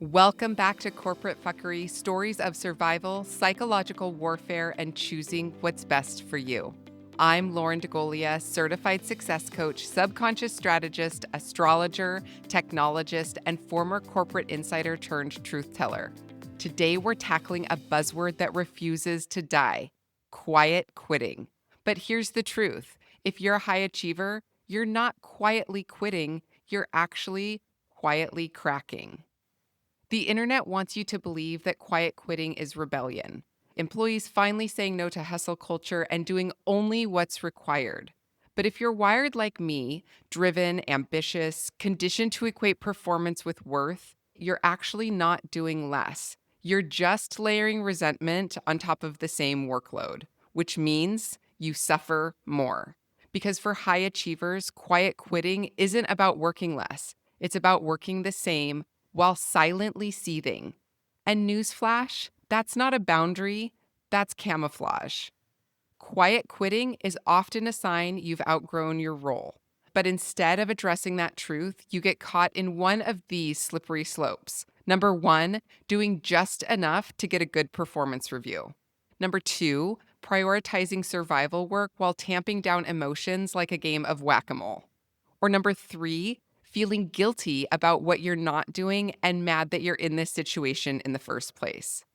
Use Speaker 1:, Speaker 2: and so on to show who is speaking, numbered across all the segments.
Speaker 1: Welcome back to Corporate Fuckery, stories of survival, psychological warfare, and choosing what's best for you. I'm Lauren DeGolia, certified success coach, subconscious strategist, astrologer, technologist, and former corporate insider turned truth teller. Today, we're tackling a buzzword that refuses to die: quiet quitting. But here's the truth: if you're a high achiever, you're not quietly quitting, you're actually quietly cracking. The internet wants you to believe that quiet quitting is rebellion. Employees finally saying no to hustle culture and doing only what's required. But if you're wired like me, driven, ambitious, conditioned to equate performance with worth, you're actually not doing less. You're just layering resentment on top of the same workload, which means you suffer more. Because for high achievers, quiet quitting isn't about working less. It's about working the same while silently seething. And newsflash, that's not a boundary, that's camouflage. Quiet quitting is often a sign you've outgrown your role. But instead of addressing that truth, you get caught in one of these slippery slopes. Number one, doing just enough to get a good performance review. Number two, prioritizing survival work while tamping down emotions like a game of whack-a-mole. Or number three, feeling guilty about what you're not doing and mad that you're in this situation in the first place.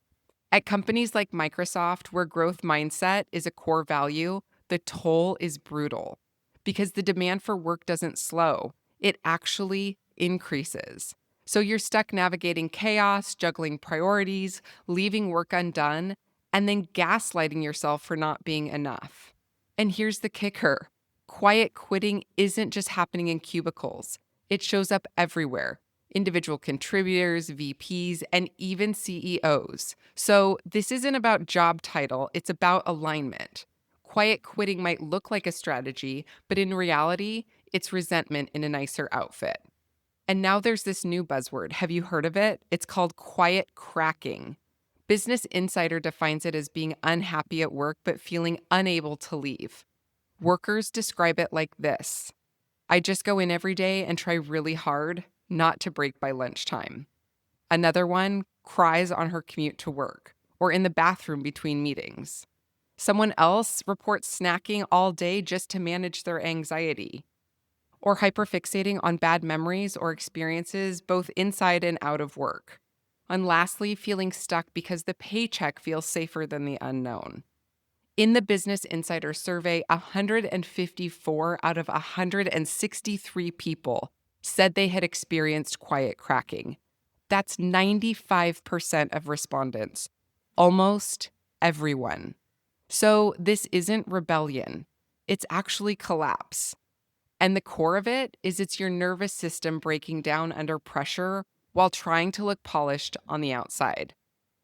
Speaker 1: At companies like Microsoft, where growth mindset is a core value, the toll is brutal because the demand for work doesn't slow, it actually increases. So you're stuck navigating chaos, juggling priorities, leaving work undone, and then gaslighting yourself for not being enough. And here's the kicker: quiet quitting isn't just happening in cubicles. It shows up everywhere: individual contributors, VPs, and even CEOs. So this isn't about job title, it's about alignment. Quiet quitting might look like a strategy, but in reality, it's resentment in a nicer outfit. And now there's this new buzzword. Have you heard of it? It's called quiet cracking. Business Insider defines it as being unhappy at work but feeling unable to leave. Workers describe it like this: I just go in every day and try really hard not to break by lunchtime. Another one cries on her commute to work or in the bathroom between meetings. Someone else reports snacking all day just to manage their anxiety, or hyperfixating on bad memories or experiences both inside and out of work. And lastly, feeling stuck because the paycheck feels safer than the unknown. In the Business Insider survey, 154 out of 163 people said they had experienced quiet cracking. That's 95% of respondents, almost everyone. So this isn't rebellion, it's actually collapse. And the core of it is it's your nervous system breaking down under pressure while trying to look polished on the outside.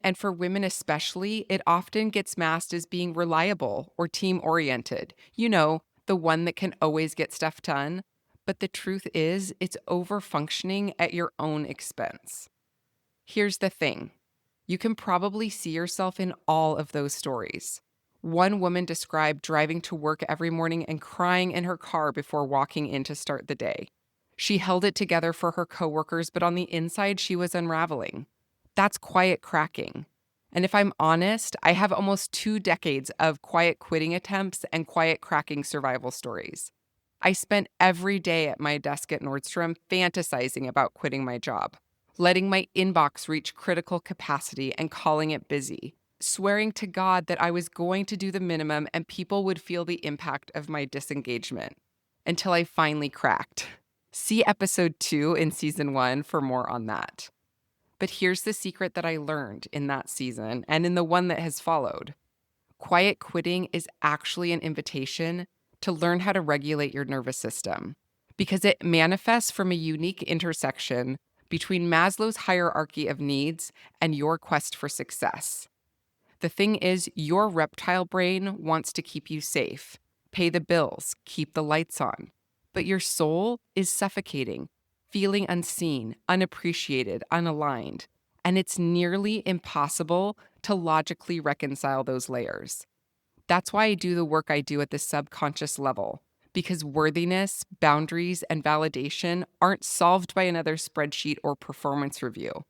Speaker 1: And for women especially, it often gets masked as being reliable or team-oriented. You know, the one that can always get stuff done. But the truth is, it's over-functioning at your own expense. Here's the thing: you can probably see yourself in all of those stories. One woman described driving to work every morning and crying in her car before walking in to start the day. She held it together for her coworkers, but on the inside, she was unraveling. That's quiet cracking. And if I'm honest, I have almost 2 decades of quiet quitting attempts and quiet cracking survival stories. I spent every day at my desk at Nordstrom fantasizing about quitting my job, letting my inbox reach critical capacity and calling it busy, swearing to God that I was going to do the minimum and people would feel the impact of my disengagement, until I finally cracked. See episode 2 in season 1 for more on that. But here's the secret that I learned in that season and in the one that has followed. Quiet quitting is actually an invitation to learn how to regulate your nervous system, because it manifests from a unique intersection between Maslow's hierarchy of needs and your quest for success. The thing is, your reptile brain wants to keep you safe, pay the bills, keep the lights on. But your soul is suffocating, feeling unseen, unappreciated, unaligned. And it's nearly impossible to logically reconcile those layers. That's why I do the work I do at the subconscious level, because worthiness, boundaries, and validation aren't solved by another spreadsheet or performance review.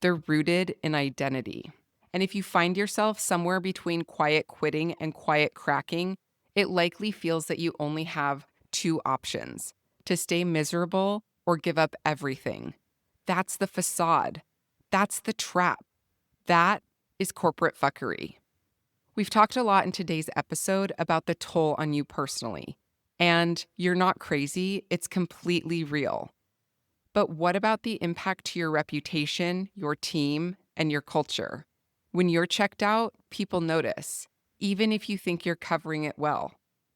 Speaker 1: They're rooted in identity. And if you find yourself somewhere between quiet quitting and quiet cracking, it likely feels that you only have two options: to stay miserable or give up everything. That's the facade. That's the trap. That is corporate fuckery. We've talked a lot in today's episode about the toll on you personally. And you're not crazy, it's completely real. But what about the impact to your reputation, your team, and your culture? When you're checked out, people notice, even if you think you're covering it well.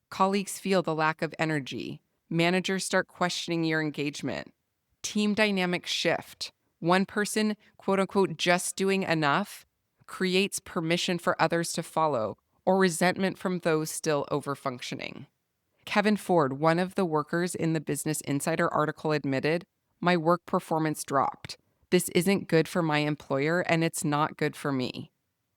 Speaker 1: Colleagues feel the lack of energy. Managers start questioning your engagement. Team dynamics shift. One person, quote unquote, just doing enough, creates permission for others to follow, or resentment from those still overfunctioning. Kevin Ford, one of the workers in the Business Insider article, admitted, "My work performance dropped. This isn't good for my employer, and it's not good for me."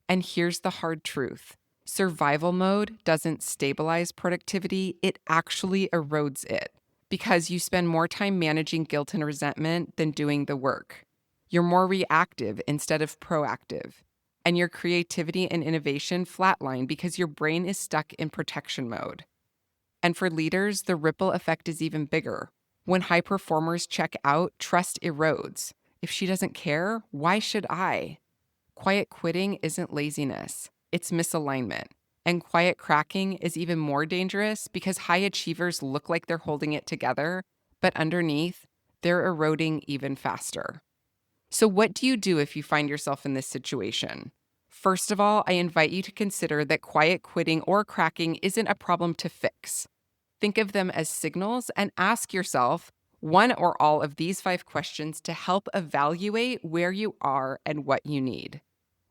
Speaker 1: And here's the hard truth. Survival mode doesn't stabilize productivity, it actually erodes it, because you spend more time managing guilt and resentment than doing the work. You're more reactive instead of proactive. And your creativity and innovation flatline because your brain is stuck in protection mode. And for leaders, the ripple effect is even bigger. When high performers check out, trust erodes. If she doesn't care, why should I? Quiet quitting isn't laziness, it's misalignment. And quiet cracking is even more dangerous because high achievers look like they're holding it together, but underneath, they're eroding even faster. So what do you do if you find yourself in this situation? First of all, I invite you to consider that quiet quitting or cracking isn't a problem to fix. Think of them as signals and ask yourself one or all of these 5 questions to help evaluate where you are and what you need.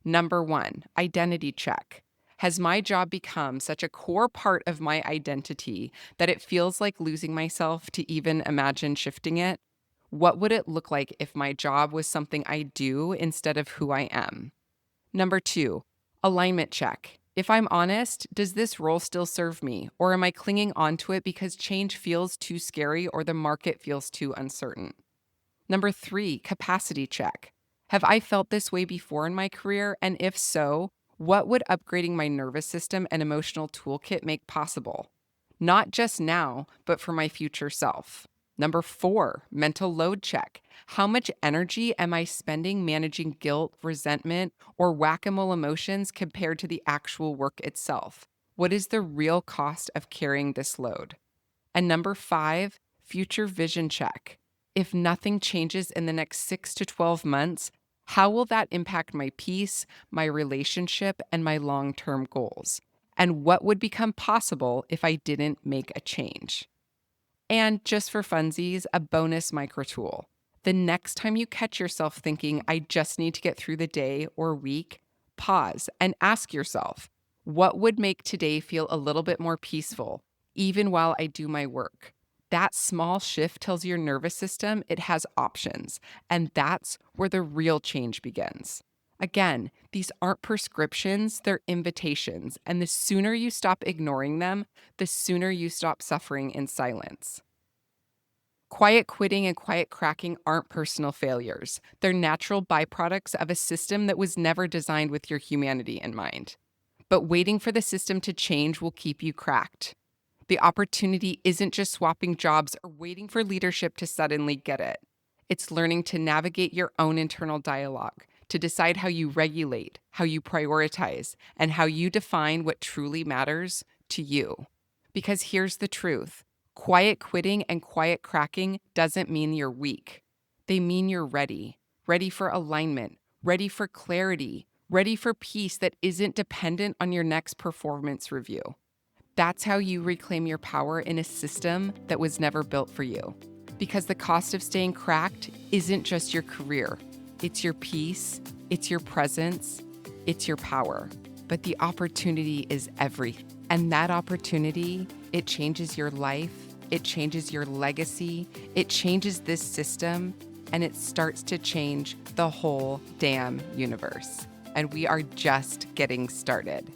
Speaker 1: Number 1, identity check. Has my job become such a core part of my identity that it feels like losing myself to even imagine shifting it? What would it look like if my job was something I do instead of who I am? Number 2, alignment check. If I'm honest, does this role still serve me, or am I clinging onto it because change feels too scary or the market feels too uncertain? Number 3, capacity check. Have I felt this way before in my career? And if so, what would upgrading my nervous system and emotional toolkit make possible? Not just now, but for my future self. Number 4, mental load check. How much energy am I spending managing guilt, resentment, or whack-a-mole emotions compared to the actual work itself? What is the real cost of carrying this load? And number 5, future vision check. If nothing changes in the next 6 to 12 months, how will that impact my peace, my relationship, and my long-term goals? And what would become possible if I didn't make a change? And just for funsies, a bonus micro tool. The next time you catch yourself thinking, I just need to get through the day or week, pause and ask yourself, what would make today feel a little bit more peaceful, even while I do my work? That small shift tells your nervous system it has options, and that's where the real change begins. Again, these aren't prescriptions, they're invitations, and the sooner you stop ignoring them, the sooner you stop suffering in silence. Quiet quitting and quiet cracking aren't personal failures. They're natural byproducts of a system that was never designed with your humanity in mind. But waiting for the system to change will keep you cracked. The opportunity isn't just swapping jobs or waiting for leadership to suddenly get it. It's learning to navigate your own internal dialogue, to decide how you regulate, how you prioritize, and how you define what truly matters to you. Because here's the truth. Quiet quitting and quiet cracking doesn't mean you're weak. They mean you're ready. Ready for alignment, ready for clarity, ready for peace that isn't dependent on your next performance review. That's how you reclaim your power in a system that was never built for you. Because the cost of staying cracked isn't just your career. It's your peace, it's your presence, it's your power. But the opportunity is everything. And that opportunity, it changes your life, it changes your legacy, it changes this system, and it starts to change the whole damn universe. And we are just getting started.